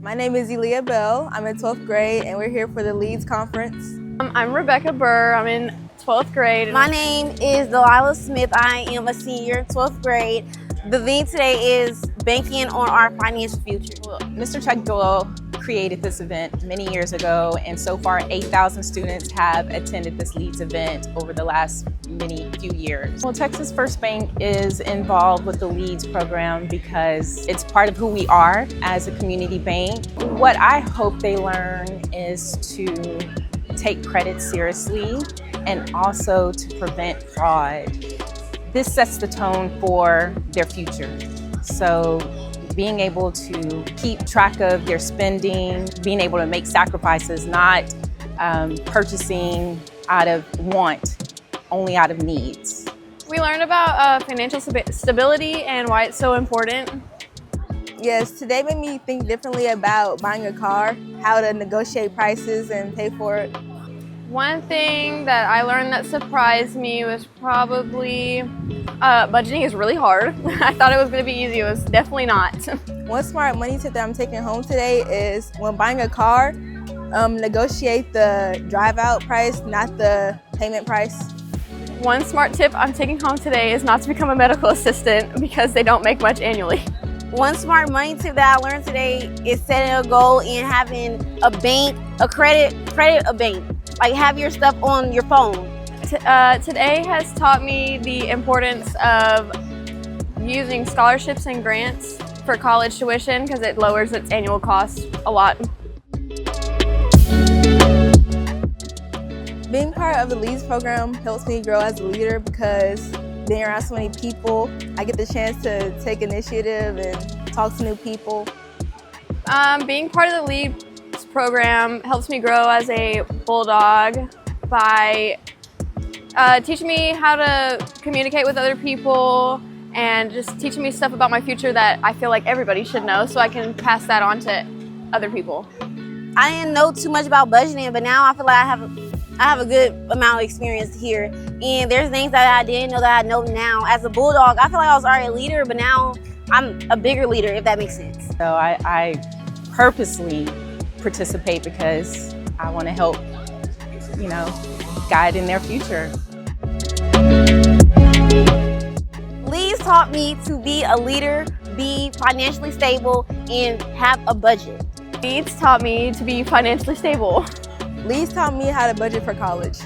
My name is Elia Bell. I'm in 12th grade and we're here for the Leads Conference. I'm Rebecca Burr. I'm in 12th grade. My name is Delilah Smith. I am a senior in 12th grade. The theme today is banking on our financial future. Mr. Chuck Doyle created this event many years ago, and so far 8,000 students have attended this Leads event over the last few years. Well, Texas First Bank is involved with the Leads program because it's part of who we are as a community bank. What I hope they learn is to take credit seriously and also to prevent fraud. This sets the tone for their future. So being able to keep track of their spending, being able to make sacrifices, not purchasing out of want, only out of needs. We learned about financial stability and why it's so important. Yes, today made me think differently about buying a car, how to negotiate prices and pay for it. One thing that I learned that surprised me was probably budgeting is really hard. I thought it was going to be easy. It was definitely not. One smart money tip that I'm taking home today is when buying a car, negotiate the drive-out price, not the payment price. One smart tip I'm taking home today is not to become a medical assistant because they don't make much annually. One smart money tip that I learned today is setting a goal and having a bank, credit a bank. Like have your stuff on your phone. Today has taught me the importance of using scholarships and grants for college tuition because it lowers its annual cost a lot. Being part of the Leads program helps me grow as a leader because being around so many people, I get the chance to take initiative and talk to new people. Being part of the Leads program helps me grow as a Bulldog by teaching me how to communicate with other people and just teaching me stuff about my future that I feel like everybody should know so I can pass that on to other people. I didn't know too much about budgeting, but now I feel like I have a good amount of experience here. And there's things that I didn't know that I know now. As a Bulldog, I feel like I was already a leader, but now I'm a bigger leader, if that makes sense. So I purposely participate because I want to help, guide in their future. Leads taught me to be a leader, be financially stable, and have a budget. Leads taught me to be financially stable. Leads taught me how to budget for college.